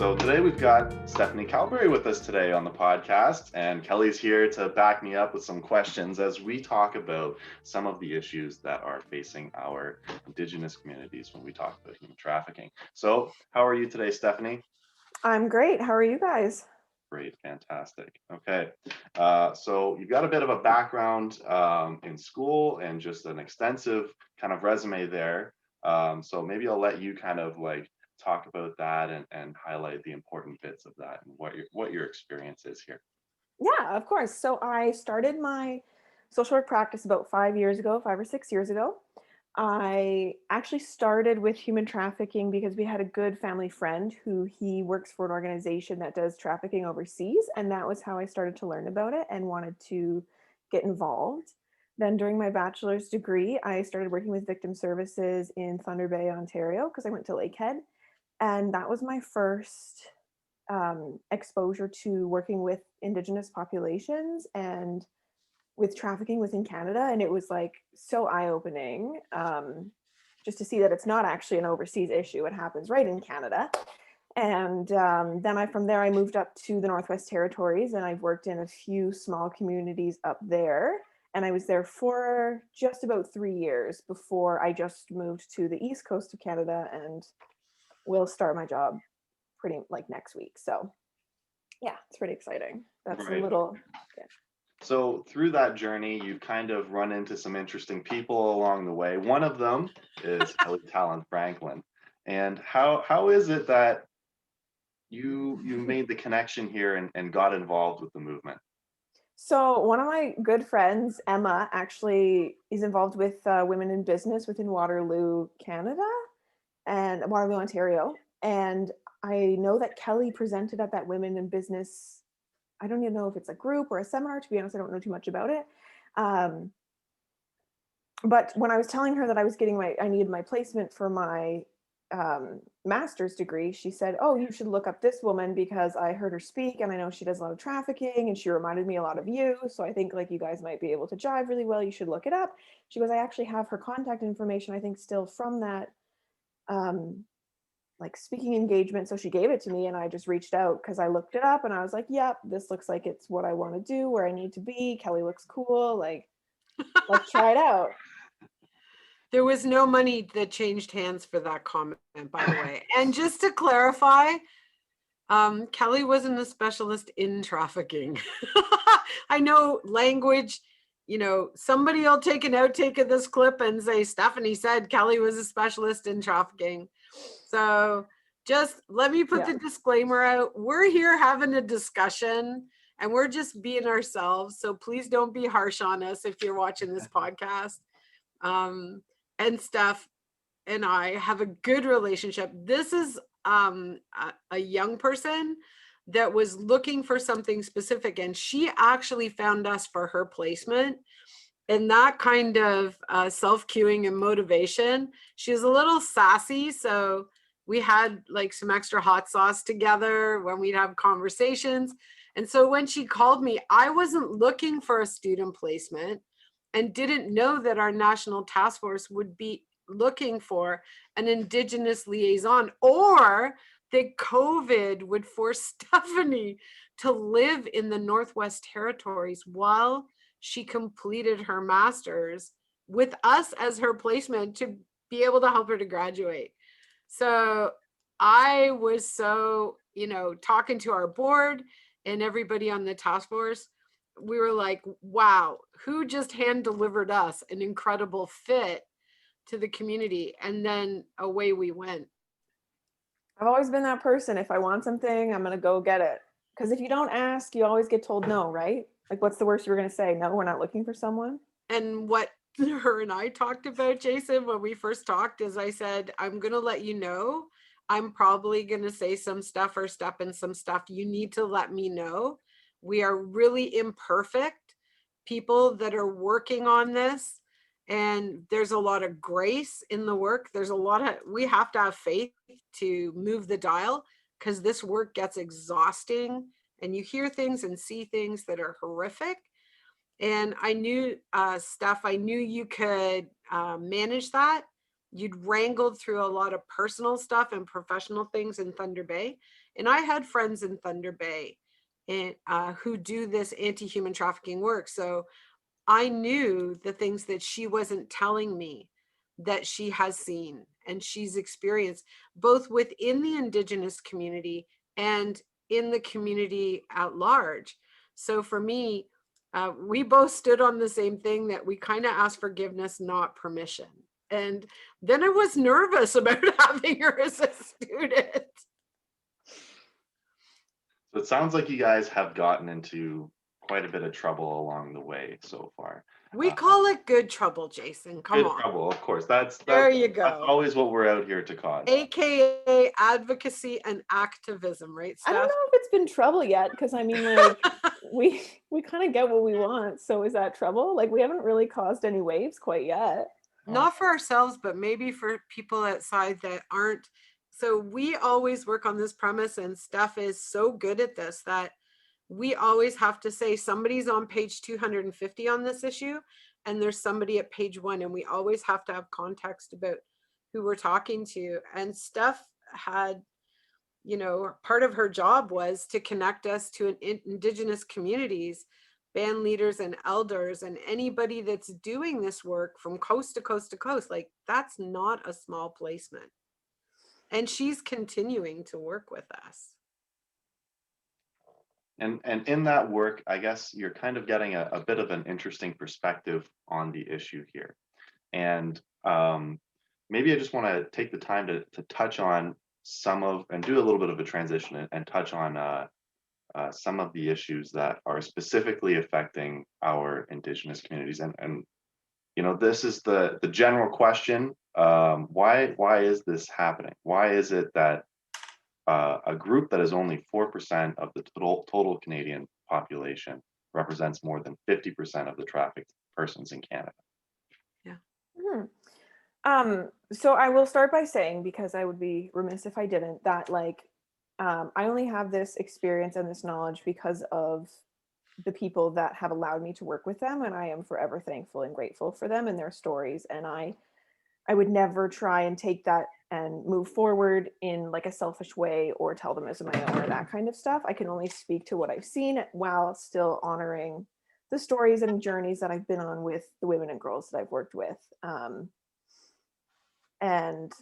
So today we've got Stephanie Calberry with us today on the podcast, and Kelly's here to back me up with some questions as we talk about some of the issues that are facing our Indigenous communities when we talk about human trafficking. So how are you today, Stephanie? I'm great. How are you guys? Great, fantastic. Okay, so you've got a bit of a background in school and just an extensive kind of resume there. So maybe I'll let you kind of like talk about that and highlight the important bits of that and what your experience is here. Yeah, of course. So I started my social work practice about 5 years ago, 5 or 6 years ago. I actually started with human trafficking because we had a good family friend who he works for an organization that does trafficking overseas. And that was how I started to learn about it and wanted to get involved. Then during my bachelor's degree, I started working with victim services in Thunder Bay, Ontario, because I went to Lakehead. And that was my first exposure to working with Indigenous populations and with trafficking within Canada. And it was like so eye-opening, just to see that it's not actually an overseas issue. It happens right in Canada. And then from there, I moved up to the Northwest Territories, and I've worked in a few small communities up there. And I was there for just about 3 years before I just moved to the East Coast of Canada and will start my job pretty like next week. So yeah, it's pretty exciting. That's Right. a little. Yeah. So through that journey, you've kind of run into some interesting people along the way. One of them is Kelly Talon Franklin. And how is it that you made the connection here and got involved with the movement? So one of my good friends, Emma, actually is involved with women in business within Waterloo, Canada, and Waterloo, Ontario. And I know that Kelly presented at that Women in Business. I don't even know if it's a group or a seminar. To be honest, I don't know too much about it. But when I was telling her that I needed my placement for my master's degree, she said, "Oh, you should look up this woman because I heard her speak and I know she does a lot of trafficking and she reminded me a lot of you. So I think like you guys might be able to jive really well. You should look it up." She goes, "I actually have her contact information, I think still from that like speaking engagement." So she gave it to me and I just reached out because I looked it up and I was like, "Yep, this looks like it's what I want to do, where I need to be. Kelly looks cool. Like, let's try it out." There was no money that changed hands for that comment, by the way. And just to clarify, Kelly wasn't a specialist in trafficking. I know language, somebody will take an outtake of this clip and say, Stephanie said Kelly was a specialist in trafficking. So just let me put the disclaimer out. We're here having a discussion and we're just being ourselves. So please don't be harsh on us if you're watching this podcast. And Steph and I have a good relationship. This is a young person that was looking for something specific, and she actually found us for her placement. And that kind of self-cueing and motivation. She's a little sassy, so we had like some extra hot sauce together when we'd have conversations. And so when she called me, I wasn't looking for a student placement and didn't know that our national task force would be looking for an Indigenous liaison, or that COVID would force Stephanie to live in the Northwest Territories while she completed her master's with us as her placement to be able to help her to graduate. So I was so, talking to our board and everybody on the task force, we were like, wow, who just hand delivered us an incredible fit to the community? And then away we went. I've always been that person. If I want something, I'm going to go get it. Because if you don't ask, you always get told no, right? Like, what's the worst you're going to say? No, we're not looking for someone. And what her and I talked about, Jason, when we first talked, is I said, I'm going to let you know. I'm probably going to say some stuff or step in some stuff. You need to let me know. We are really imperfect people that are working on this. And there's a lot of grace in the work. We have to have faith to move the dial, because this work gets exhausting and you hear things and see things that are horrific. And I knew, Steph, I knew you could manage that. You'd wrangled through a lot of personal stuff and professional things in Thunder Bay. And I had friends in Thunder Bay and who do this anti-human trafficking work. So I knew the things that she wasn't telling me that she has seen and she's experienced, both within the Indigenous community and in the community at large. So for me, we both stood on the same thing, that we kind of asked forgiveness, not permission. And then I was nervous about having her as a student. So it sounds like you guys have gotten into quite a bit of trouble along the way so far. We call it good trouble, Jason. Come Good on. trouble, of course. That's There you that's go. always what we're out here to cause. AKA advocacy and activism, right, Steph? I don't know if it's been trouble yet, because I mean, like, we kind of get what we want. So is that trouble? Like, we haven't really caused any waves quite yet. Not for ourselves, but maybe for people outside that aren't. So we always work on this premise, and Steph is so good at this, that we always have to say somebody's on page 250 on this issue, and there's somebody at page 1, and we always have to have context about who we're talking to. And Steph had, you know, part of her job was to connect us to Indigenous communities, band leaders and elders, and anybody that's doing this work from coast to coast to coast. Like, that's not a small placement. And she's continuing to work with us. And in that work, I guess you're kind of getting a bit of an interesting perspective on the issue here. And maybe I just want to take the time to touch on some of, and do a little bit of a transition and touch on some of the issues that are specifically affecting our Indigenous communities. And you know, this is the general question. Why is this happening? Why is it that a group that is only 4% of the total Canadian population represents more than 50% of the trafficked persons in Canada? Yeah. So I will start by saying, because I would be remiss if I didn't, that like, I only have this experience and this knowledge because of the people that have allowed me to work with them, and I am forever thankful and grateful for them and their stories. And I would never try and take that and move forward in like a selfish way or tell them as my own or that kind of stuff. I can only speak to what I've seen while still honoring the stories and journeys that I've been on with the women and girls that I've worked with. And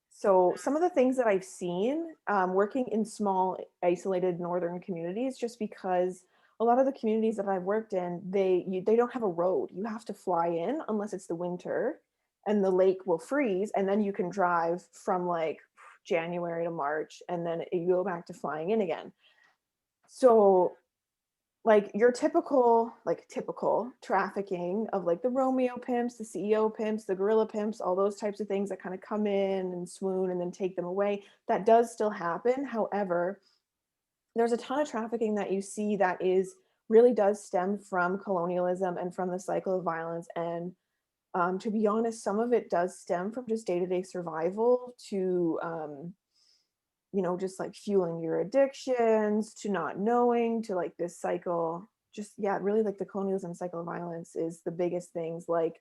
so some of the things that I've seen working in small, isolated northern communities, just because a lot of the communities that I've worked in, they don't have a road. You have to fly in unless it's the winter, and the lake will freeze, and then you can drive from like January to March, and then you go back to flying in again. So like your typical trafficking of like the Romeo pimps, the CEO pimps, the gorilla pimps, all those types of things that kind of come in and swoon and then take them away, that does still happen. However, there's a ton of trafficking that you see that really does stem from colonialism and from the cycle of violence. And to be honest, some of it does stem from just day-to-day survival to, just like fueling your addictions, to not knowing, to like this cycle. Just, yeah, really like the colonialism cycle of violence is the biggest things, like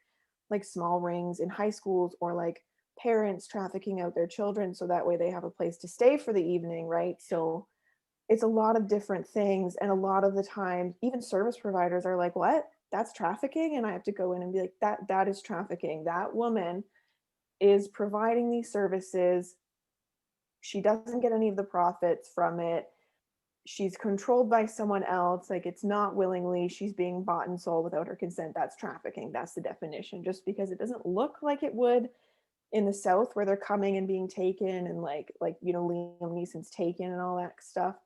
small rings in high schools, or like parents trafficking out their children so that way they have a place to stay for the evening, right? So it's a lot of different things. And a lot of the time, even service providers are like, what? That's trafficking? And I have to go in and be like, that is trafficking. That woman is providing these services. She doesn't get any of the profits from it. She's controlled by someone else. Like, it's not willingly. She's being bought and sold without her consent. That's trafficking. That's the definition. Just because it doesn't look like it would in the South, where they're coming and being taken, and like Liam Neeson's Taken and all that stuff.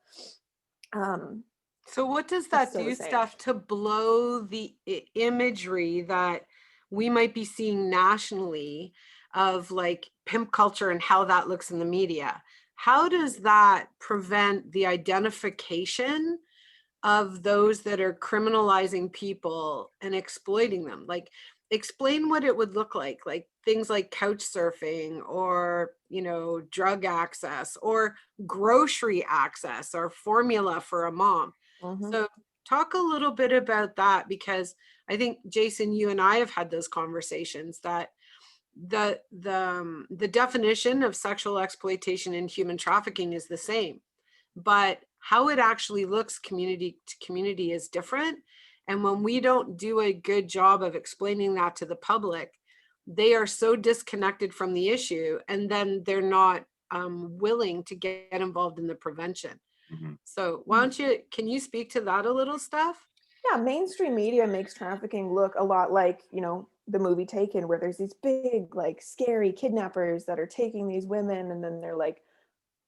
So what does that do, Steph, to blow the imagery that we might be seeing nationally of like pimp culture and how that looks in the media? How does that prevent the identification of those that are criminalizing people and exploiting them? Like, explain what it would look like things like couch surfing, or, drug access, or grocery access, or formula for a mom. Mm-hmm. So talk a little bit about that, because I think, Jason, you and I have had those conversations that the definition of sexual exploitation and human trafficking is the same. but how it actually looks community to community is different. And when we don't do a good job of explaining that to the public, they are so disconnected from the issue, and then they're not willing to get involved in the prevention. So why don't you, can you speak to that a little, Steph? Yeah, mainstream media makes trafficking look a lot like, the movie Taken, where there's these big, like, scary kidnappers that are taking these women, and then they're like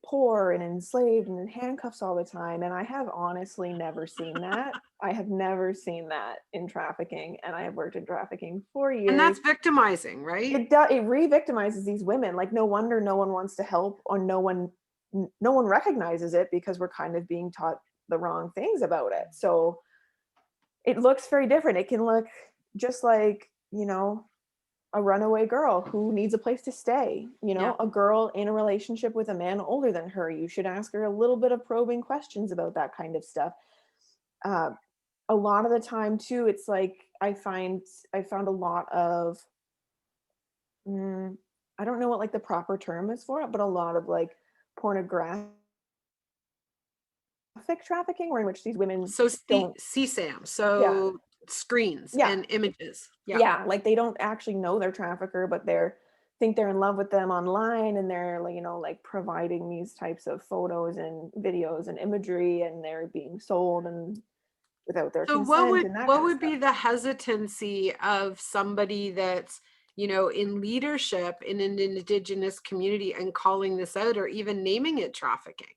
poor and enslaved and in handcuffs all the time. And I have honestly never seen that. I have never seen that in trafficking, and I have worked in trafficking for years. And that's victimizing, right? It re-victimizes these women. Like, no wonder no one wants to help, or no one recognizes it, because we're kind of being taught the wrong things about it. So it looks very different. It can look just like, a runaway girl who needs a place to stay, a girl in a relationship with a man older than her. You should ask her a little bit of probing questions about that kind of stuff. A lot of the time too, it's like I found a lot of I don't know what like the proper term is for it, but a lot of like pornographic trafficking, or in which these women don't CSAM, so screens and images. Like they don't actually know their trafficker, but think they're in love with them online, and they're like, like providing these types of photos and videos and imagery, and they're being sold and without their consent. What would be the hesitancy of somebody that's in leadership in an Indigenous community and calling this out, or even naming it trafficking?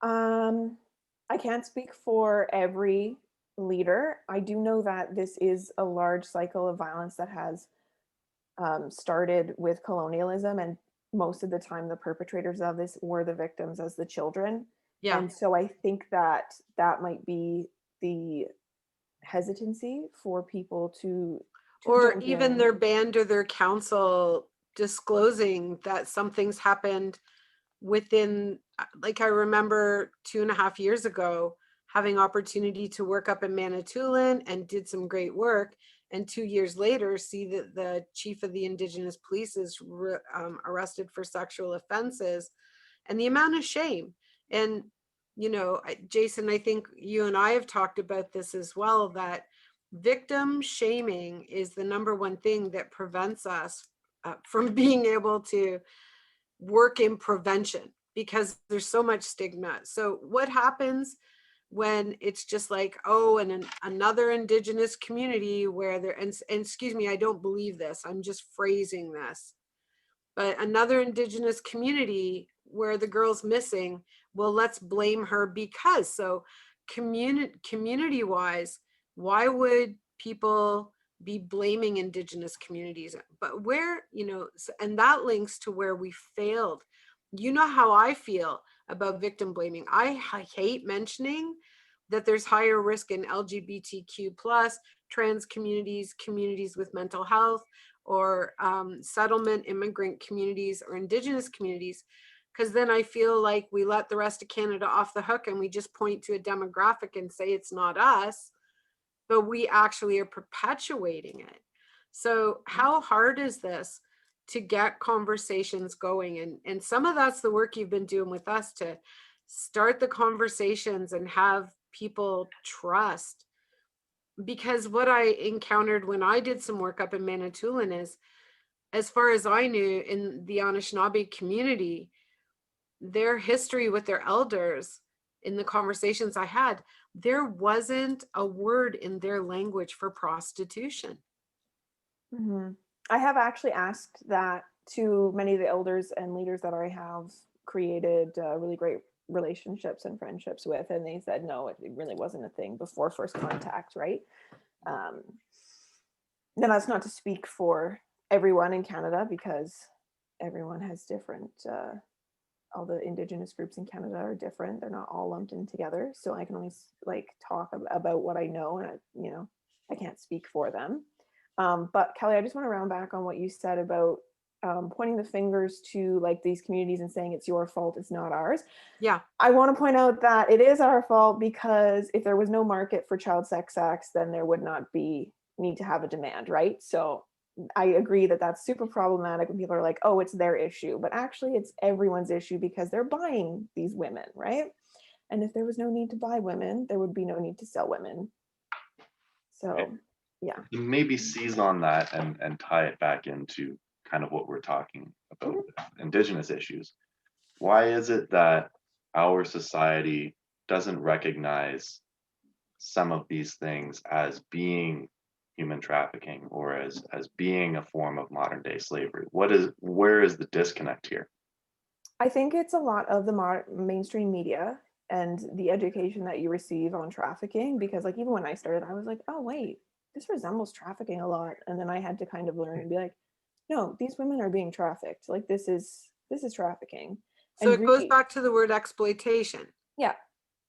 I can't speak for every leader. I do know that this is a large cycle of violence that has started with colonialism, and most of the time the perpetrators of this were the victims as the children. And so I think that might be the hesitancy for people to or even their band or their council disclosing that something's happened within, like I remember 2.5 years ago having opportunity to work up in Manitoulin and did some great work, and 2 years later see that the chief of the Indigenous police is arrested for sexual offenses, and the amount of shame. And Jason, I think you and I have talked about this as well, that victim shaming is the number one thing that prevents us from being able to work in prevention, because there's so much stigma. So what happens when it's just like, and another Indigenous community where there, and excuse me, I don't believe this, I'm just phrasing this, but another Indigenous community where the girl's missing, well, let's blame her because. So community wise, why would people be blaming Indigenous communities? But where, and that links to where we failed. How I feel about victim blaming. I hate mentioning that there's higher risk in LGBTQ plus, trans communities, communities with mental health, or settlement immigrant communities or Indigenous communities, because then I feel like we let the rest of Canada off the hook and we just point to a demographic and say it's not us, but we actually are perpetuating it. So how hard is this to get conversations going? And some of that's the work you've been doing with us, to start the conversations and have people trust. Because what I encountered when I did some work up in Manitoulin is, as far as I knew, in the Anishinaabe community, their history with their elders, in the conversations I had, there wasn't a word in their language for prostitution. I have actually asked that to many of the elders and leaders that I have created really great relationships and friendships with, and they said no, it really wasn't a thing before first contact, right? Now that's not to speak for everyone in Canada, because everyone has different all the Indigenous groups in Canada are different. They're not all lumped in together, so I can only talk about what I know, and I can't speak for them. But Kelly, I just want to round back on what you said about pointing the fingers to these communities and saying it's your fault, it's not ours. Yeah. I want to point out that it is our fault, because if there was no market for child sex acts, then there would not be need to have a demand, right? So I agree that that's super problematic when people are like, oh, it's their issue, but actually it's everyone's issue because they're buying these women, right? And if there was no need to buy women, there would be no need to sell women. So yeah. Maybe seize on that and tie it back into kind of what we're talking about with Indigenous issues. Why is it that our society doesn't recognize some of these things as being human trafficking or as being a form of modern day slavery? Where is the disconnect here? I think it's a lot of the mainstream media and the education that you receive on trafficking, because like even when I started, I was like, oh wait, this resembles trafficking a lot. And then I had to kind of learn and be like, no, these women are being trafficked. Like this is trafficking. So And it goes back to the word exploitation. Yeah.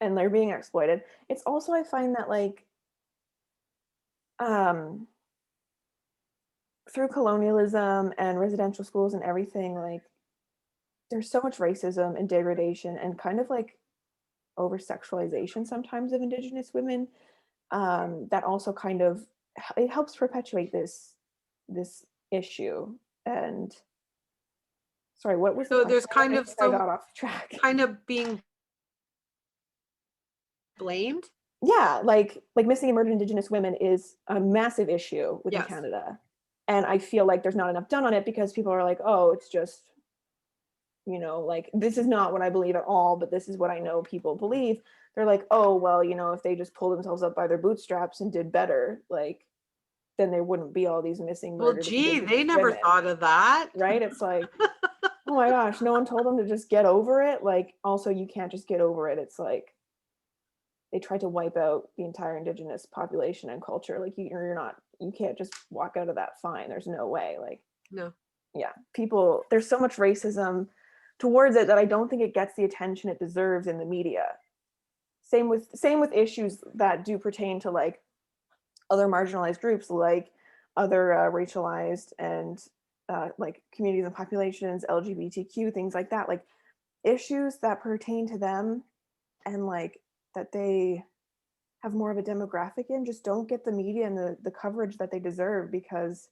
And they're being exploited. It's also, I find that like through colonialism and residential schools and everything, like there's so much racism and degradation and kind of like over sexualization sometimes of Indigenous women, that also kind of, it helps perpetuate this issue. And sorry, what was So there's kind of I got off track. Kind of being blamed. Yeah, like missing and murdered Indigenous women is a massive issue within Canada. And I feel like there's not enough done on it because people are like, oh, it's just, you know, like this is not what I believe at all, but this is what I know people believe. They're like, oh, well, you know, if they just pulled themselves up by their bootstraps and did better, like then there wouldn't be all these missing murdered. Well, gee, they never thought of that. Right? It's like, oh my gosh, no one told them to just get over it. Like, also, you can't just get over it. It's like they tried to wipe out the entire Indigenous population and culture. Like you can't just walk out of that fine. There's no way. Like, no. Yeah, people, there's so much racism towards it that I don't think it gets the attention it deserves in the media. Same with issues that do pertain to like other marginalized groups, like other racialized and like communities and populations, LGBTQ, things like that, like issues that pertain to them and like that they have more of a demographic in just don't get the media and the coverage that they deserve, because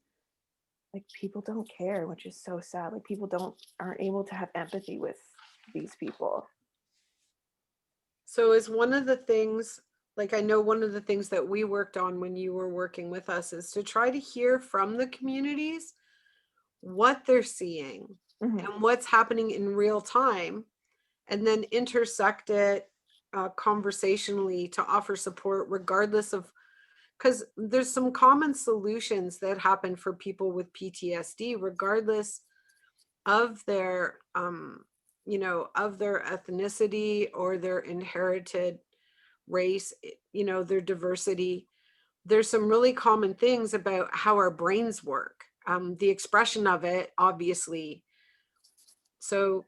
like people don't care, which is so sad. Like people aren't able to have empathy with these people. So is one of the things, like I know one of the things that we worked on when you were working with us is to try to hear from the communities what they're seeing and what's happening in real time, and then intersect it conversationally to offer support regardless of, because there's some common solutions that happen for people with PTSD regardless of their you know, of their ethnicity or their inherited race, you know, their diversity. There's some really common things about how our brains work, the expression of it, obviously. So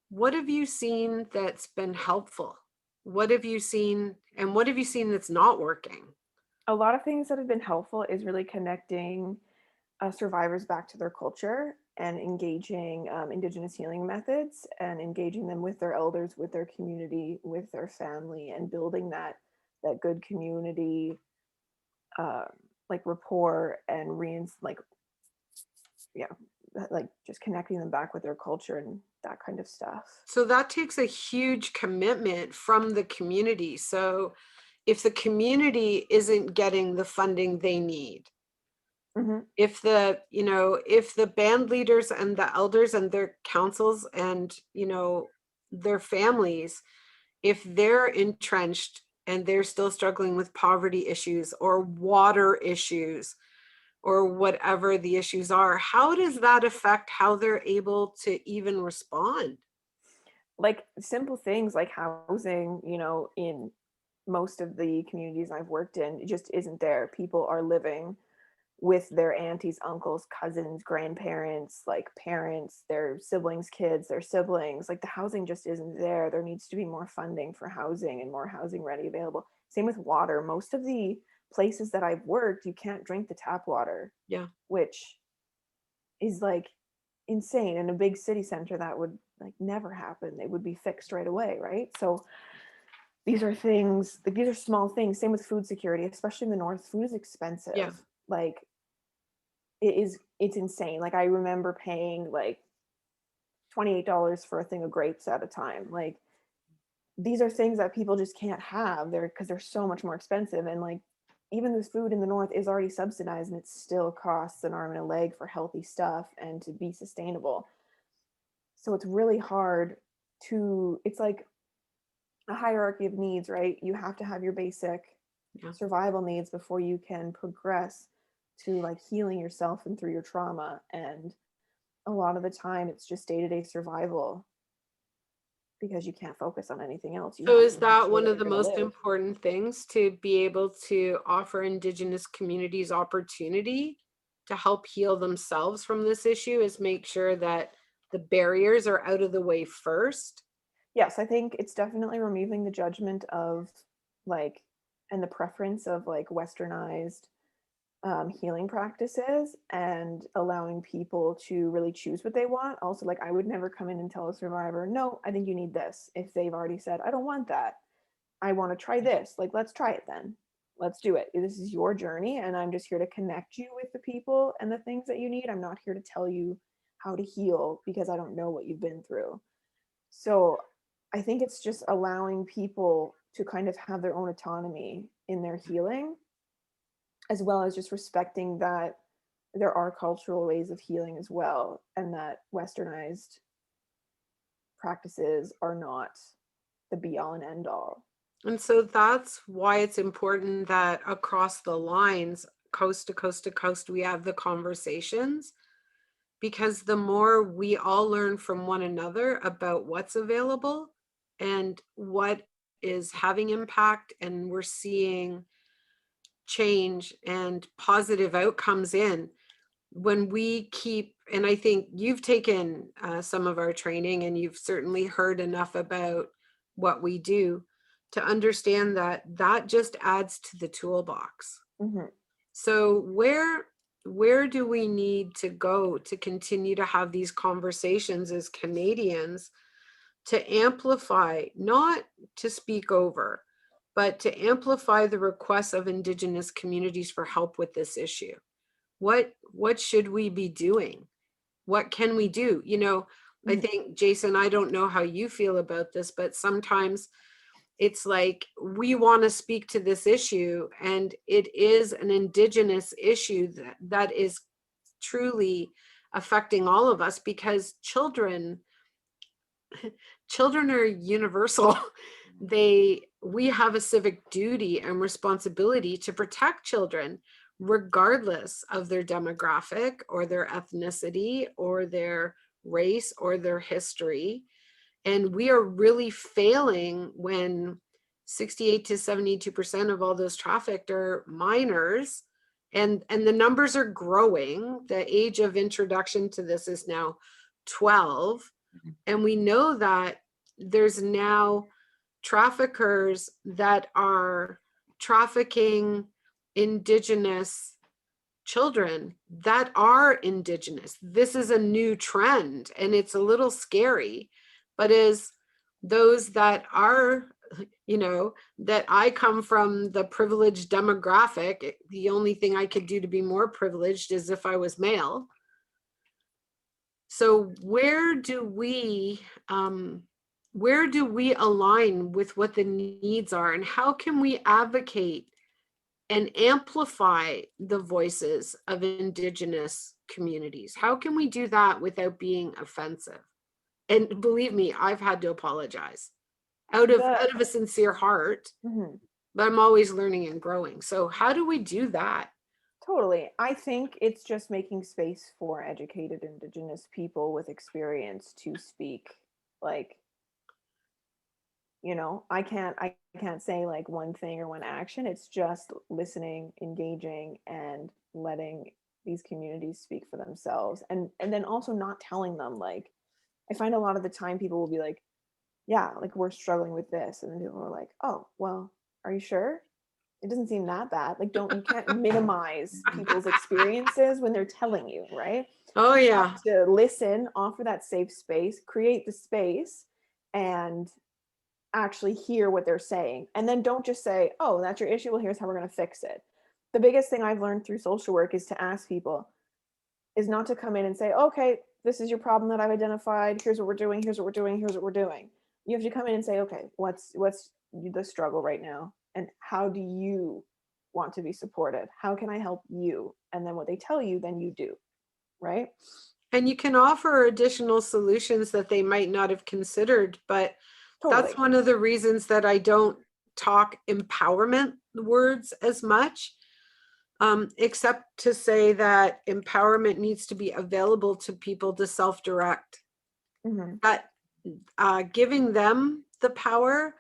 what have you seen that's been helpful? What have you seen, and what have you seen that's not working? A lot of things that have been helpful is really connecting survivors back to their culture and engaging Indigenous healing methods and engaging them with their elders, with their community, with their family, and building that good community like rapport and like just connecting them back with their culture and that kind of stuff. So that takes a huge commitment from the community. So if the community isn't getting the funding they need, if the band leaders and the elders and their councils and, you know, their families, if they're entrenched and they're still struggling with poverty issues or water issues or whatever the issues are, how does that affect how they're able to even respond? Like simple things like housing, you know, in most of the communities I've worked in, it just isn't there. People are living with their aunties, uncles, cousins, grandparents, like parents, their siblings, kids, their siblings. Like the housing just isn't there. There needs to be more funding for housing and more housing ready available. Same with water. Most of the places that I've worked, you can't drink the tap water. Yeah. Which is like insane. In a big city center, that would like never happen. They would be fixed right away, right? So these are things, like these are small things. Same with food security, especially in the north. Food is expensive. Yeah. Like it's insane. Like I remember paying like $28 for a thing of grapes at a time. Like these are things that people just can't have there because they're so much more expensive. And like even this food in the north is already subsidized and it still costs an arm and a leg for healthy stuff and to be sustainable. So it's really hard it's like a hierarchy of needs, right? You have to have your basic survival needs before you can progress to like healing yourself and through your trauma. And a lot of the time it's just day-to-day survival because you can't focus on anything else. So is to make that sure one of you're the gonna most live. important things, to be able to offer Indigenous communities opportunity to help heal themselves from this issue, is make sure that the barriers are out of the way first? Yes, I think it's definitely removing the judgment of like and the preference of like westernized healing practices and allowing people to really choose what they want. Also, like I would never come in and tell a survivor, no, I think you need this, if they've already said, I don't want that, I want to try this. Like, let's try it then. Let's do it. This is your journey, and I'm just here to connect you with the people and the things that you need. I'm not here to tell you how to heal because I don't know what you've been through. So I think it's just allowing people to kind of have their own autonomy in their healing, as well as just respecting that there are cultural ways of healing as well, and that westernized practices are not the be all and end all. And so that's why it's important that across the lines, coast to coast to coast, we have the conversations, because the more we all learn from one another about what's available and what is having impact, and we're seeing change and positive outcomes in, when we keep, and I think you've taken some of our training and you've certainly heard enough about what we do to understand that that just adds to the toolbox. Mm-hmm. So where do we need to go to continue to have these conversations as Canadians, to amplify, not to speak over, but to amplify the requests of Indigenous communities for help with this issue? What should we be doing? What can we do? I think, Jason, I don't know how you feel about this, but sometimes it's like we want to speak to this issue, and it is an Indigenous issue that is truly affecting all of us, because children are universal. We have a civic duty and responsibility to protect children, regardless of their demographic or their ethnicity or their race or their history. And we are really failing when 68 to 72% of all those trafficked are minors. And the numbers are growing. The age of introduction to this is now 12. And we know that there's now traffickers that are trafficking Indigenous children that are Indigenous. This is a new trend, and it's a little scary. But as those that are, that I come from the privileged demographic, the only thing I could do to be more privileged is if I was male. So where do we align with what the needs are, and how can we advocate and amplify the voices of Indigenous communities? How can we do that without being offensive? And believe me, I've had to apologize out of a sincere heart, but I'm always learning and growing. So how do we do that? Totally. I think it's just making space for educated Indigenous people with experience to speak. Like, I can't say like one thing or one action. It's just listening, engaging, and letting these communities speak for themselves. And then also not telling them, like, I find a lot of the time people will be like, yeah, like we're struggling with this. And then people are like, oh, well, are you sure? It doesn't seem that bad. Like, you can't minimize people's experiences when they're telling you, right? Oh, yeah. You have to listen, offer that safe space, create the space, and actually hear what they're saying. And then don't just say, oh, that's your issue. Well, here's how we're going to fix it. The biggest thing I've learned through social work is to ask people, is not to come in and say, okay, this is your problem that I've identified. Here's what we're doing. Here's what we're doing. Here's what we're doing. You have to come in and say, okay, what's the struggle right now? And how do you want to be supported? How can I help you? And then what they tell you, then you do, right? And you can offer additional solutions that they might not have considered, but Totally. that's one of the reasons that I don't talk empowerment words as much, except to say that empowerment needs to be available to people to self-direct. Mm-hmm. That giving them the power,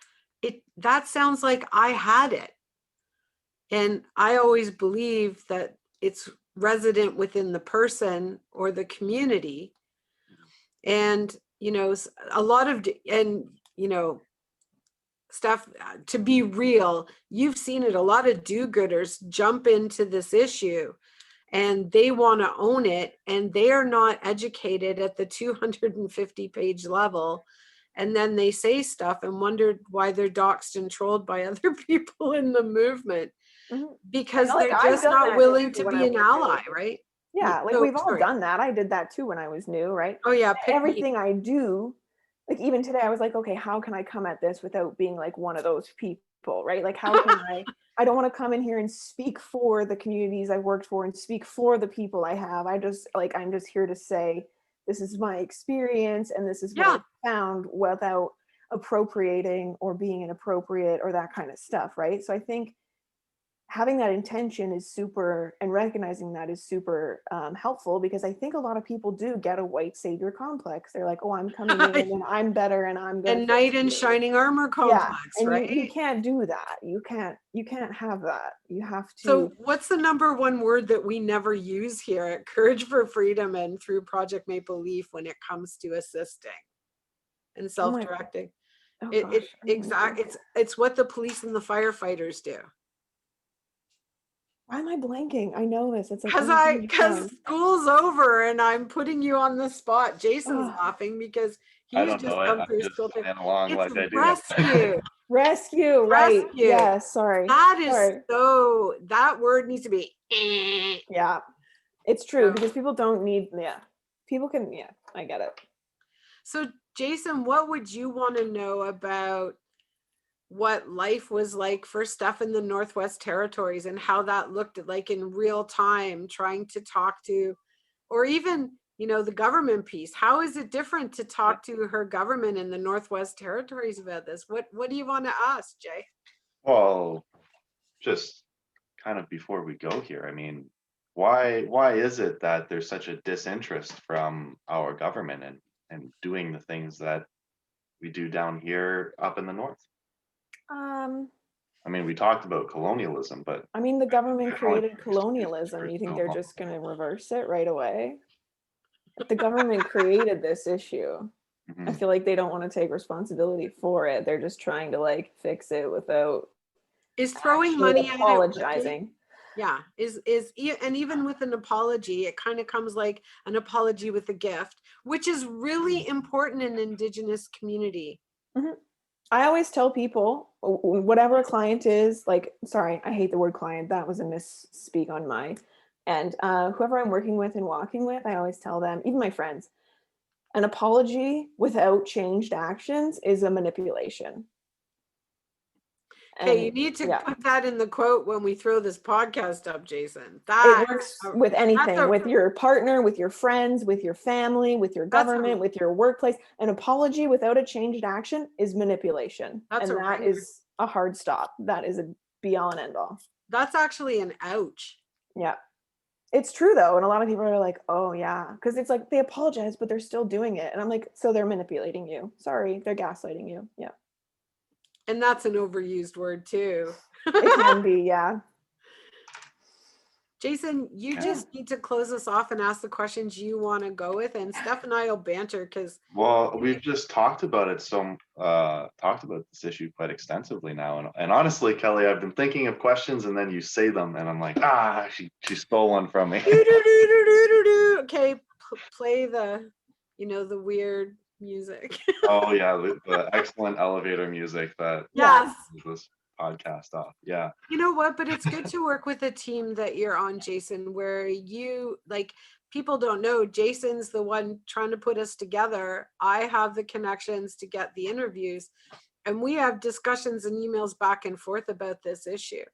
that sounds like I had it. And I always believe that it's resident within the person or the community. And, a lot of, Steph, to be real, you've seen it, a lot of do-gooders jump into this issue and they want to own it, and they are not educated at the 250-page level. And then they say stuff and wonder why they're doxxed and trolled by other people in the movement, because like, they're I've just done not that willing too to when be I an was ally, new. right? Yeah, like we've all done that. I did that too when I was new, right? Oh yeah, everything I do, like even today, I was like, okay, how can I come at this without being like one of those people, right? Like, how can I don't want to come in here and speak for the communities I've worked for and speak for the people I have. I'm just here to say, this is my experience and this is what I found, without appropriating or being inappropriate or that kind of stuff, right? So I think having that intention is super, and recognizing that is super helpful, because I think a lot of people do get a white savior complex. They're like, oh, I'm coming in and I'm better and I'm gonna and knight in you. shining armor complex, and right? you can't do that. You can't have that. You have to. So what's the number one word that we never use here at Courage for Freedom and through Project Maple Leaf when it comes to assisting and self-directing? It's what the police and the firefighters do. Why am I blanking? I know this. It's like, because school's over and I'm putting you on the spot. Jason's laughing because he's just come through school. It's rescue. Rescue, right? Yes, sorry. That word needs to be. Yeah, it's true, because people don't need. People can. Yeah, I get it. So, Jason, what would you want to know about what life was like for Steph in the Northwest Territories and how that looked like in real time, trying to talk to, or even, the government piece? How is it different to talk to her government in the Northwest Territories about this? What do you want to ask, Jay? Well, just kind of before we go here, I mean, why is it that there's such a disinterest from our government and doing the things that we do down here up in the north? I mean, we talked about colonialism, but I mean, the government created colonialism. You think they're just going to reverse it right away? If the government created this issue, I feel like they don't want to take responsibility for it. They're just trying to fix it without throwing money at apologizing. And even with an apology, it kind of comes like an apology with a gift, which is really important in Indigenous community. I always tell people, whatever a client is, sorry, I hate the word client. That was a misspeak on my end. Whoever I'm working with and walking with, I always tell them, even my friends, an apology without changed actions is a manipulation. Okay, you need to put that in the quote when we throw this podcast up, Jason. It works with anything, with your partner, with your friends, with your family, with your government, with your workplace. An apology without a changed action is manipulation. That is a hard stop. That is a be all and end all. That's actually an ouch. Yeah. It's true though. And a lot of people are like, oh yeah. Because it's like they apologize, but they're still doing it. And I'm like, so they're manipulating you. Sorry, they're gaslighting you. Yeah. And that's an overused word too. It can be, yeah. Jason, you just need to close us off and ask the questions you want to go with, and Steph and I will banter because. Well, we've just talked about it. Talked about this issue quite extensively now, and honestly, Kelly, I've been thinking of questions, and then you say them, and I'm like, she stole one from me. Okay, play the weird music. Oh yeah, the excellent elevator music that yes this podcast off. Yeah. You know what? But it's good to work with a team that you're on, Jason, where you like people don't know Jason's the one trying to put us together. I have the connections to get the interviews, and we have discussions and emails back and forth about this issue.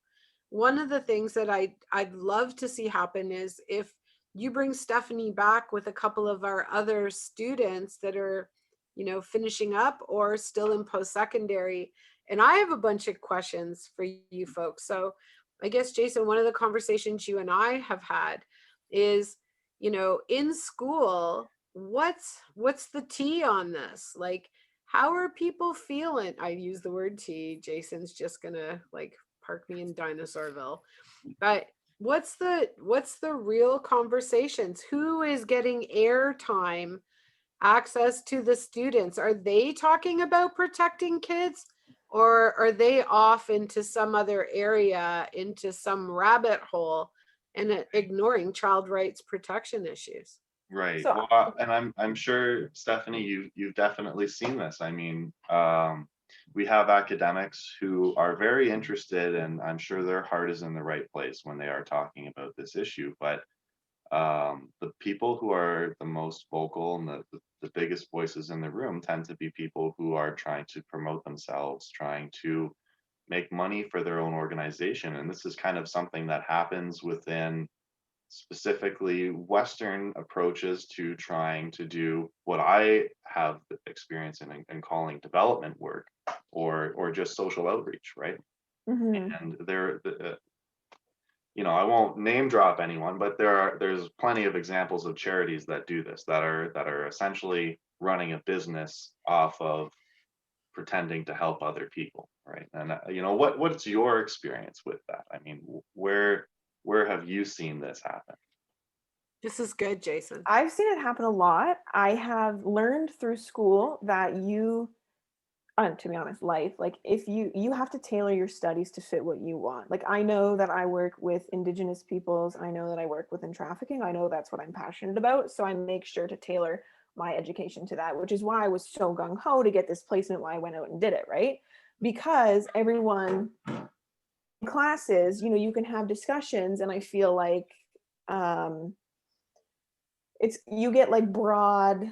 One of the things that I'd love to see happen is if you bring Stephanie back with a couple of our other students that are, finishing up or still in post-secondary. And I have a bunch of questions for you folks. So I guess, Jason, one of the conversations you and I have had is, in school, what's the tea on this? Like, how are people feeling? I use the word tea. Jason's just gonna park me in Dinosaurville. But what's the real conversations? Who is getting airtime, access to the students? Are they talking about protecting kids, or are they off into some other area, into some rabbit hole, and ignoring child rights protection issues? Right. So Well, and I'm sure, Stephanie, you've definitely seen this. I mean, we have academics who are very interested, and I'm sure their heart is in the right place when they are talking about this issue. But the people who are the most vocal and the biggest voices in the room tend to be people who are trying to promote themselves, trying to make money for their own organization. And this is kind of something that happens within specifically Western approaches to trying to do what I have experience in calling development work, or just social outreach, right? mhm. And I won't name drop anyone, but there's plenty of examples of charities that do this, that are essentially running a business off of pretending to help other people, right? And what's your experience with that? I mean, where have you seen this happen? This is good, Jason. I've seen it happen a lot. I have learned through school that to be honest, life, like if you have to tailor your studies to fit what you want. Like, I know that I work with Indigenous peoples. I know that I work within trafficking. I know that's what I'm passionate about. So I make sure to tailor my education to that, which is why I was so gung-ho to get this placement, why I went out and did it, right? Because everyone in classes, you can have discussions, and I feel like you get like broad,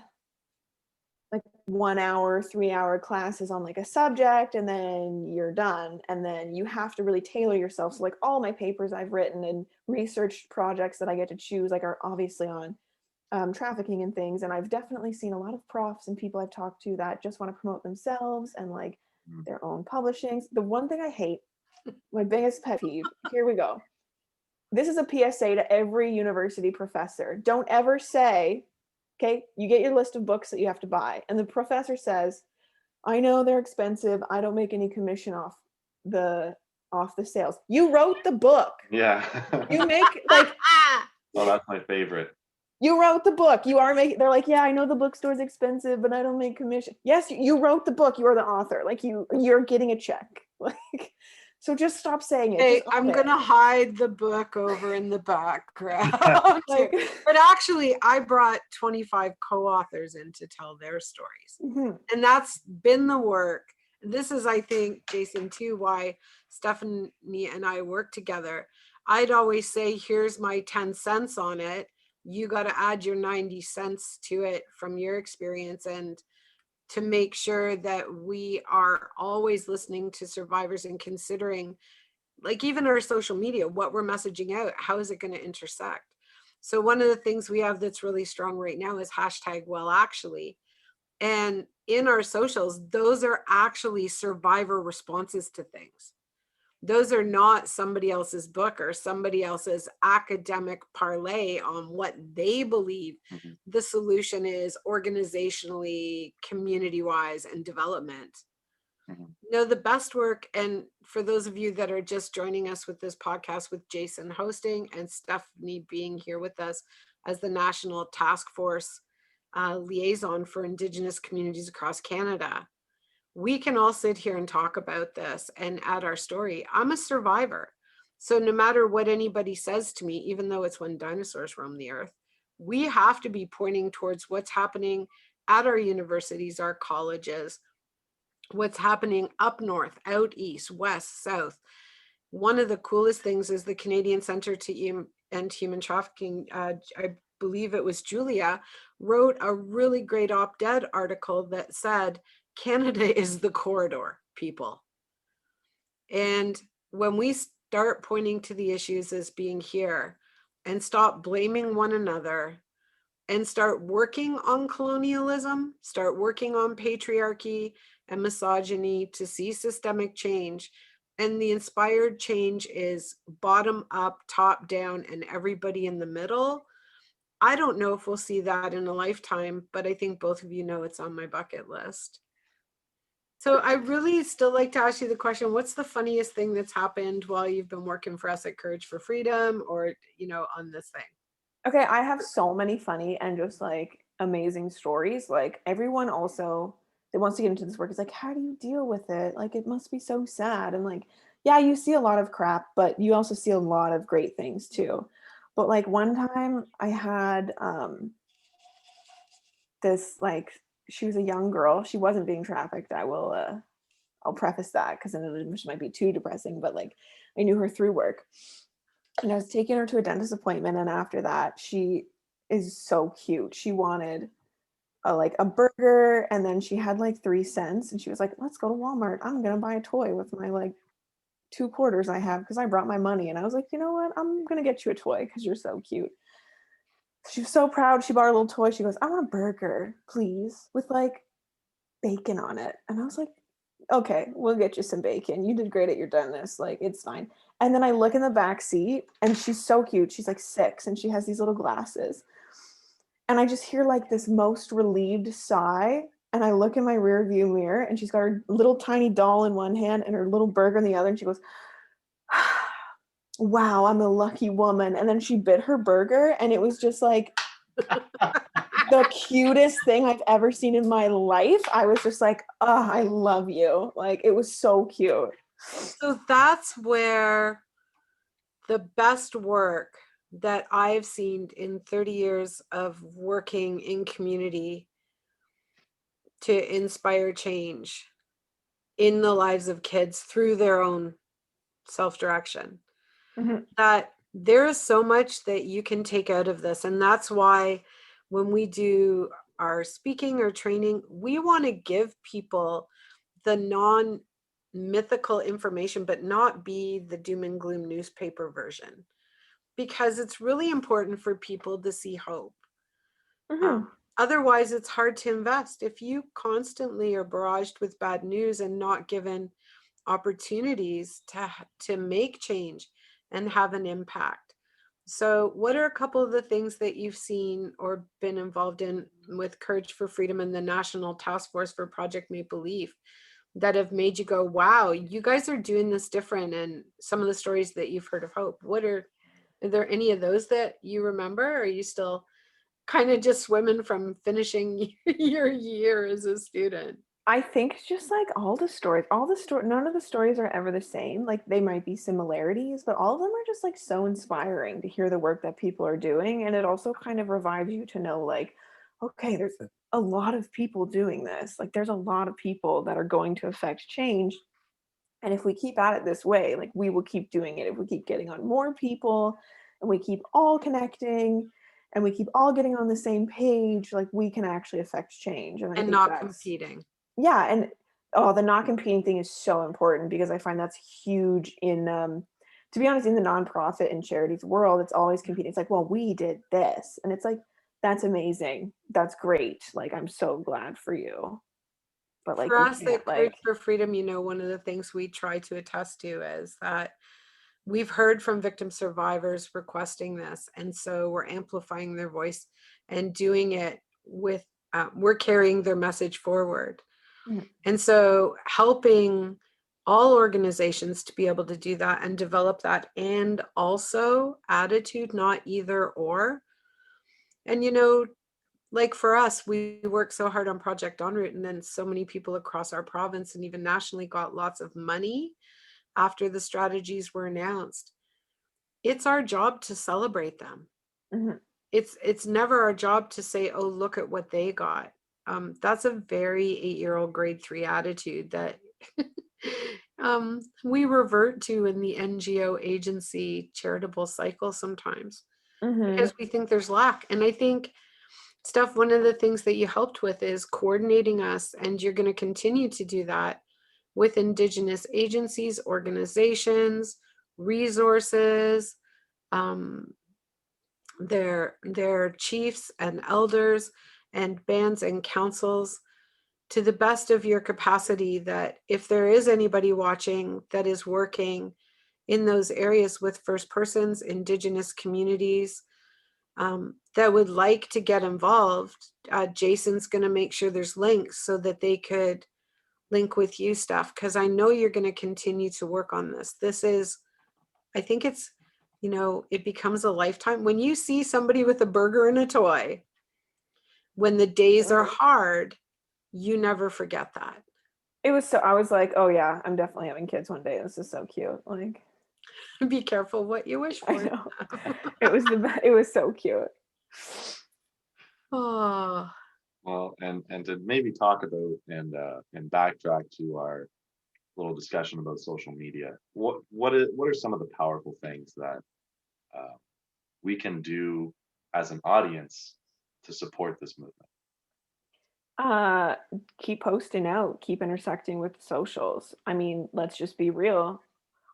like 1 hour, 3 hour classes on like a subject, and then you're done. And then you have to really tailor yourself. So like all my papers I've written and research projects that I get to choose, like, are obviously on trafficking and things. And I've definitely seen a lot of profs and people I've talked to that just want to promote themselves and like their own publishings. The one thing I hate, my biggest pet peeve, here we go. This is a PSA to every university professor. Don't ever say, okay, you get your list of books that you have to buy, and the professor says, I know they're expensive, I don't make any commission off the sales. You wrote the book. Yeah. You make Oh, that's my favorite. You wrote the book. You are making, they're like, yeah, I know the bookstore's expensive, but I don't make commission. Yes, you wrote the book. You are the author. Like, you're getting a check. Like, so just stop saying it. Hey, I'm gonna hide the book over in the background. Like, but actually, I brought 25 co-authors in to tell their stories. mhm. And that's been the work. This is, I think, Jason, too, why Stephanie and I work together. I'd always say, here's my 10 cents on it. You got to add your 90 cents to it from your experience, and to make sure that we are always listening to survivors and considering, like, even our social media, what we're messaging out, how is it going to intersect? So one of the things we have that's really strong right now is #WellActually. And in our socials, those are actually survivor responses to things. Those are not somebody else's book or somebody else's academic parlay on what they believe the solution is organizationally, community-wise, and development. The best work, and for those of you that are just joining us with this podcast, with Jason hosting and Stephanie being here with us as the National Task Force liaison for Indigenous communities across Canada, we can all sit here and talk about this and add our story. I'm a survivor. So no matter what anybody says to me, even though it's when dinosaurs roamed the earth, we have to be pointing towards what's happening at our universities, our colleges, what's happening up north, out east, west, south. One of the coolest things is the Canadian Center to End Human Trafficking. I believe it was Julia, wrote a really great op-ed article that said, Canada is the corridor, people. And when we start pointing to the issues as being here and stop blaming one another and start working on colonialism, start working on patriarchy and misogyny to see systemic change. And the inspired change is bottom up, top down, and everybody in the middle. I don't know if we'll see that in a lifetime, but I think both of you know it's on my bucket list. So I really still like to ask you the question, what's the funniest thing that's happened while you've been working for us at Courage for Freedom, or, you know, on this thing? Okay, I have so many funny and just like amazing stories. Like everyone also that wants to get into this work is like, how do you deal with it? Like it must be so sad. And like, yeah, you see a lot of crap, but you also see a lot of great things too. But like one time I had this like she was a young girl. She wasn't being trafficked. I'll preface that because then it might be too depressing, but like I knew her through work. And I was taking her to a dentist appointment, and after that, she is so cute. She wanted a burger, and then she had like 3 cents, and she was like, "Let's go to Walmart. I'm gonna buy a toy with my like 2 quarters I have because I brought my money." And I was like, "You know what? I'm gonna get you a toy because you're so cute." She was so proud. She bought her little toy. She goes, "I want a burger, please, with like bacon on it." And I was like, "Okay, we'll get you some bacon. You did great at your dentist. Like, it's fine." And then I look in the back seat, and she's so cute. She's like 6, and she has these little glasses. And I just hear like this most relieved sigh. And I look in my rear view mirror, and she's got her little tiny doll in one hand and her little burger in the other. And she goes, "Wow, I'm a lucky woman." And then she bit her burger, and it was just like the cutest thing I've ever seen in my life. I was just like, "Oh, I love you." Like, it was so cute. So that's where the best work that I've seen in 30 years of working in community to inspire change in the lives of kids through their own self-direction. Mm-hmm. That there is so much that you can take out of this. And that's why when we do our speaking or training, we want to give people the non-mythical information, but not be the doom and gloom newspaper version, because it's really important for people to see hope. Mm-hmm. Otherwise, it's hard to invest. If you constantly are barraged with bad news and not given opportunities to make change and have an impact. So what are a couple of the things that you've seen or been involved in with Courage for Freedom and the National Task Force for Project Maple Leaf that have made you go, wow, you guys are doing this different, and some of the stories that you've heard of hope? Are there any of those that you remember? Or are you still kind of just swimming from finishing your year as a student? I think just like all the stories, none of the stories are ever the same. Like, they might be similarities, but all of them are just like so inspiring to hear the work that people are doing. And it also kind of revives you to know, like, okay, there's a lot of people doing this. Like, there's a lot of people that are going to affect change. And if we keep at it this way, like, we will keep doing it. If we keep getting on more people and we keep all connecting and we keep all getting on the same page, like, we can actually affect change. And I And think not that's, competing. yeah. And oh, the not competing thing is so important because I find that's huge in to be honest, in the nonprofit and charities world. It's always competing. It's like, well, we did this, and it's like, that's amazing, that's great, like, I'm so glad for you, but like, For you us can't at Courage like, for Freedom, you know, one of the things we try to attest to is that we've heard from victim survivors requesting this. And so we're amplifying their voice and doing it with, we're carrying their message forward. Mhm. And so helping all organizations to be able to do that and develop that, and also attitude, not either or. And, you know, like for us, we worked so hard on Project En Route, and then so many people across our province and even nationally got lots of money after the strategies were announced. It's our job to celebrate them. Mhm. It's never our job to say, oh, look at what they got. That's a very 8-year-old grade 3 attitude that we revert to in the NGO agency charitable cycle sometimes because we think there's lack. And I think, Steph, one of the things that you helped with is coordinating us, and you're going to continue to do that with Indigenous agencies, organizations, resources, their chiefs and elders and bands and councils, to the best of your capacity, that if there is anybody watching that is working in those areas with First Persons, Indigenous communities, that would like to get involved, Jason's going to make sure there's links so that they could link with you, Steph, because I know you're going to continue to work on this. This is, I think it's, it becomes a lifetime. When you see somebody with a burger and a toy, when the days are hard, you never forget that. It was so, I was like, oh yeah, I'm definitely having kids one day. This is so cute. Like, be careful what you wish for. I know. It was so cute. Oh. Well, and to maybe talk about and backtrack to our little discussion about social media, what are some of the powerful things that we can do as an audience to support this movement? Keep posting out, keep intersecting with the socials. I mean, let's just be real.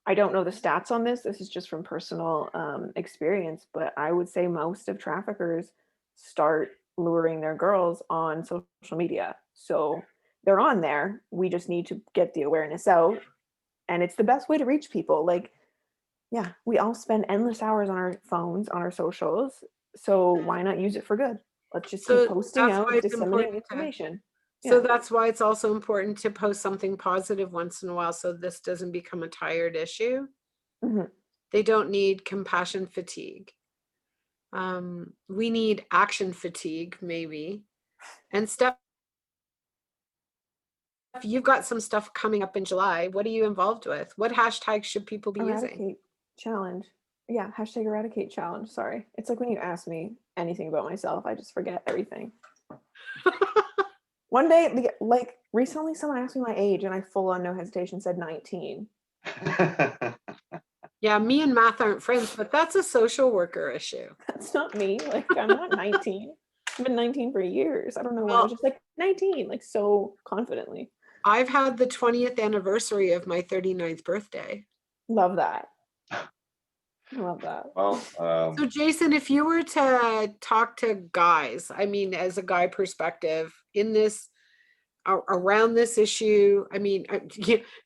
I don't know the stats on this. This is just from personal experience, but I would say most of traffickers start luring their girls on social media. So they're on there. We just need to get the awareness out. And it's the best way to reach people. Like, yeah, we all spend endless hours on our phones, on our socials. So why not use it for good? Let's just keep posting out, disseminating information. So that's why it's also important to post something positive once in a while, so this doesn't become a tired issue. They don't need compassion fatigue. We need action fatigue, maybe. And Steph, you've got some stuff coming up in July. What are you involved with? What hashtags should people be using? Challenge. Yeah, hashtag eradicate challenge. Sorry. It's like when you ask me anything about myself, I just forget everything. One day, like recently, someone asked me my age and I full on no hesitation said 19. Yeah, me and math aren't friends, but that's a social worker issue. That's not me. Like, I'm not 19. I've been 19 for years. I don't know why. I was just like 19, like so confidently. I've had the 20th anniversary of my 39th birthday. Love that. I love that. Well, so Jason, if you were to talk to guys, I mean, as a guy perspective in this, around this issue, I mean,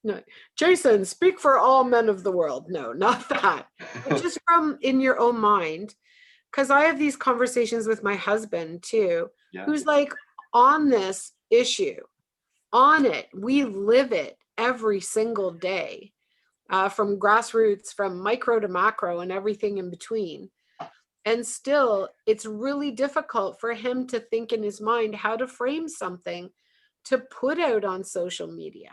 no, Jason, speak for all men of the world. No, not that. But just from in your own mind, because I have these conversations with my husband too, who's like on this issue, on it. We live it every single day. From grassroots, from micro to macro and everything in between. And still, it's really difficult for him to think in his mind how to frame something to put out on social media.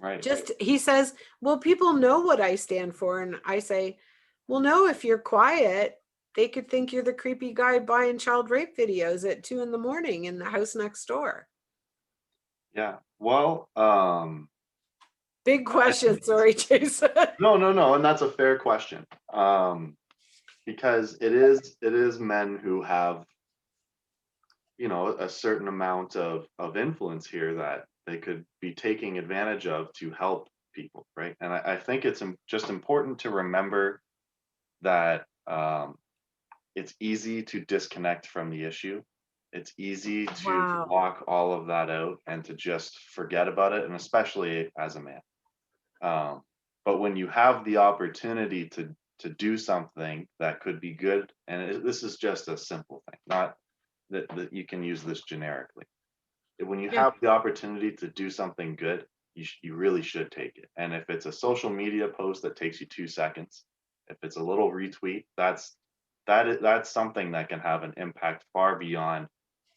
Right. He says, well, people know what I stand for. And I say, well, no, if you're quiet, they could think you're the creepy guy buying child rape videos at 2 a.m. in the house next door. Yeah. Well, big question. Sorry, Jason. No. And that's a fair question. Because it is men who have, a certain amount of influence here that they could be taking advantage of to help people. Right. And I think it's just important to remember that it's easy to disconnect from the issue. It's easy to block all of that out and to just forget about it. And especially as a man. But when you have the opportunity to do something that could be good, and this is just a simple thing, not that you can use this generically. When you have the opportunity to do something good, you really should take it. And if it's a social media post that takes you 2 seconds, if it's a little retweet, that's something that can have an impact far beyond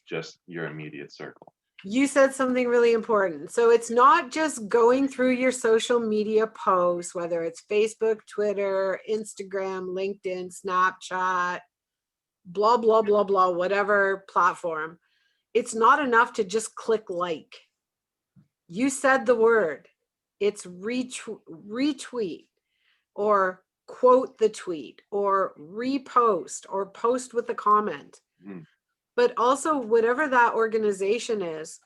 just your immediate circle. You said something really important. So it's not just going through your social media posts, whether it's Facebook, Twitter, Instagram, LinkedIn, Snapchat, blah, blah, blah, blah, whatever platform. it's not enough to just click like. You said the word. It's retweet or quote the tweet or repost or post with a comment. Mm. But also whatever that organization is,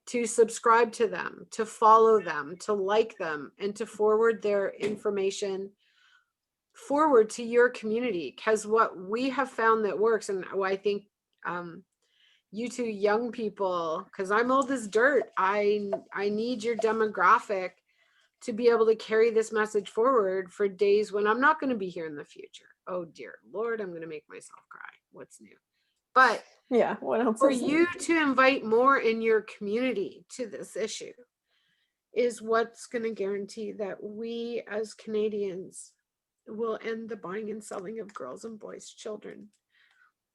to subscribe to them, to follow them, to like them, and to forward their information forward to your community. Because what we have found that works, and I think you two young people, because I'm old as dirt, I need your demographic to be able to carry this message forward for days when I'm not going to be here in the future. Oh dear Lord, I'm going to make myself cry. What's new? But Yeah, what else for is new? you to invite more in your community to this issue is what's going to guarantee that we as Canadians will end the buying and selling of girls and boys children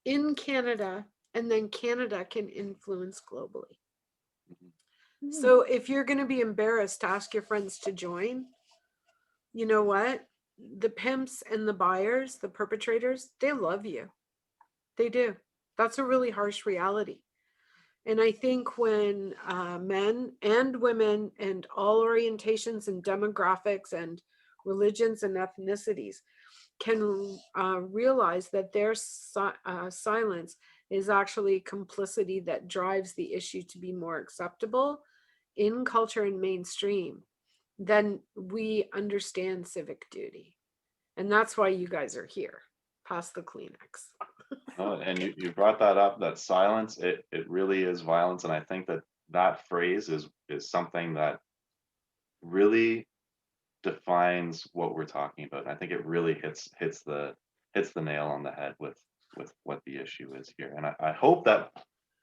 in Canada, and then Canada can influence globally. So if you're going to be embarrassed to ask your friends to join, you know what? The pimps and the buyers, the perpetrators, they love you. They do. That's a really harsh reality. And I think when men and women and all orientations and demographics and religions and ethnicities can realize that their silence is actually complicity that drives the issue to be more acceptable in culture and mainstream, then we understand civic duty. And that's why you guys are here. Pass the Kleenex. And you brought that up, that silence, it really is violence. And I think that phrase is something that really defines what we're talking about. I think it really hits the nail on the head with what the issue is here. And I hope that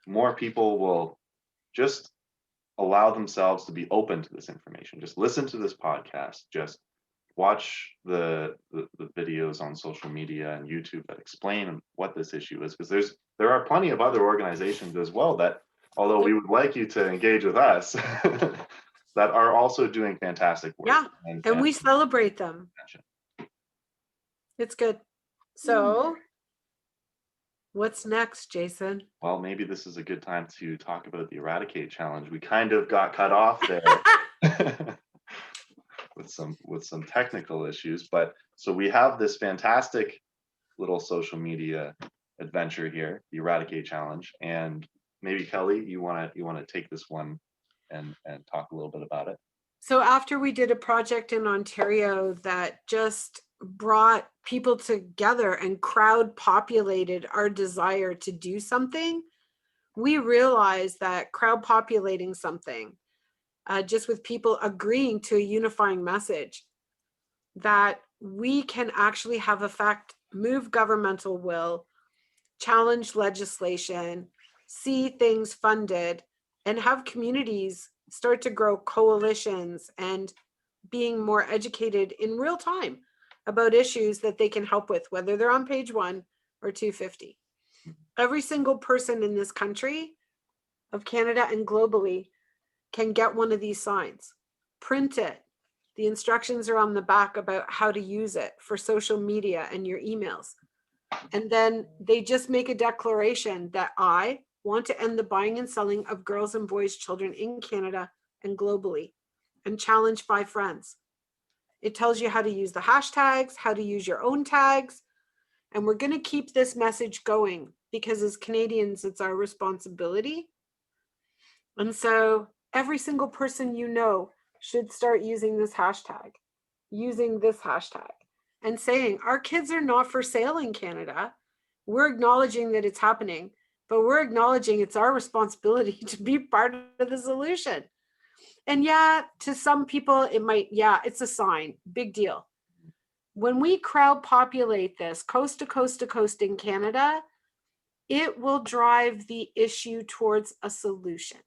more people will just allow themselves to be open to this information. Just listen to this podcast, just watch the videos on social media and YouTube that explain what this issue is, because there are plenty of other organizations as well that, although we would like you to engage with us, that are also doing fantastic work. Yeah, and we celebrate them. It's good. So what's next, Jason? Well, maybe this is a good time to talk about the Eradicate Challenge. We kind of got cut off there with some technical issues, but so we have this fantastic little social media adventure here, the Eradicate Challenge, and maybe Kelly, you want to take this one and talk a little bit about it. So after we did a project in Ontario that just brought people together and crowd populated our desire to do something, we realized that crowd populating something, just with people agreeing to a unifying message, that we can actually have effect, move governmental will, challenge legislation, see things funded, and have communities start to grow coalitions and being more educated in real time about issues that they can help with, whether they're on page 1 or 250. Every single person in this country of Canada and globally can get one of these signs, print it. The instructions are on the back about how to use it for social media and your emails. And then they just make a declaration that I want to end the buying and selling of girls and boys children in Canada and globally, and challenge 5 friends. It tells you how to use the hashtags, how to use your own tags. And we're going to keep this message going because as Canadians, it's our responsibility. And so every single person you know should start using this hashtag, and saying our kids are not for sale in Canada. We're acknowledging that it's happening, but we're acknowledging it's our responsibility to be part of the solution. And yeah, to some people, it might, it's a sign, big deal. When we crowd populate this coast to coast to coast in Canada, it will drive the issue towards a solution.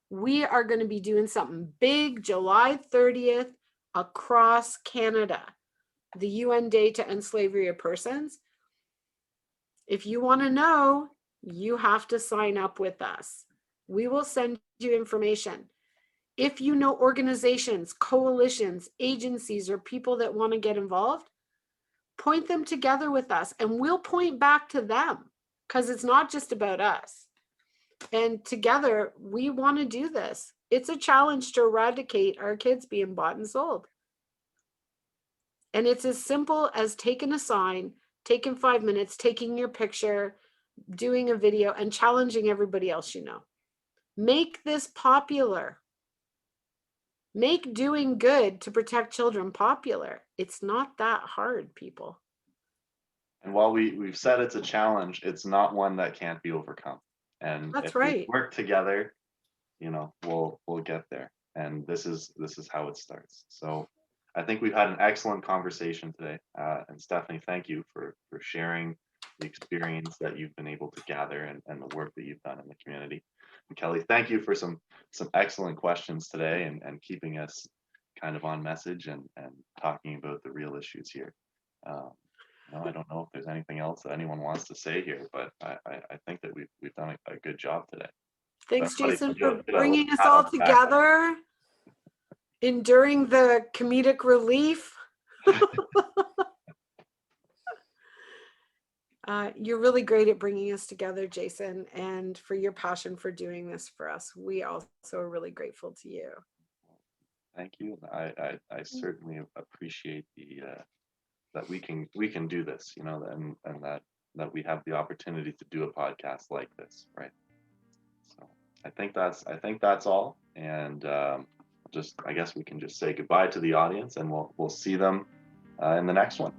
We are going to be doing something big July 30th across Canada, the UN Day to End Slavery of Persons. If you want to know, you have to sign up with us. We will send you information. If you know organizations, coalitions, agencies, or people that want to get involved, point them together with us and we'll point back to them because it's not just about us. And together, we want to do this. It's a challenge to eradicate our kids being bought and sold. And it's as simple as taking a sign, taking 5 minutes, taking your picture, doing a video, and challenging everybody else you know. Make this popular. Make doing good to protect children popular. It's not that hard, people. And while we've said it's a challenge, it's not one that can't be overcome. And That's if we right. work together, you know, we'll get there. And this is how it starts. So I think we've had an excellent conversation today. And Stephanie, thank you for sharing the experience that you've been able to gather and the work that you've done in the community. And Kelly, thank you for some excellent questions today and keeping us kind of on message and talking about the real issues here. No, I don't know if there's anything else that anyone wants to say here, but I think that we've done a good job today. Thanks, Everybody Jason, get a for bringing us pat all on the back. together, enduring the comedic relief. You're really great at bringing us together, Jason, and for your passion for doing this for us. We also are really grateful to you. Thank you. I certainly appreciate the that we can do this, you know, and that we have the opportunity to do a podcast like this, right? So I think that's all, and I guess we can just say goodbye to the audience, and we'll see them in the next one.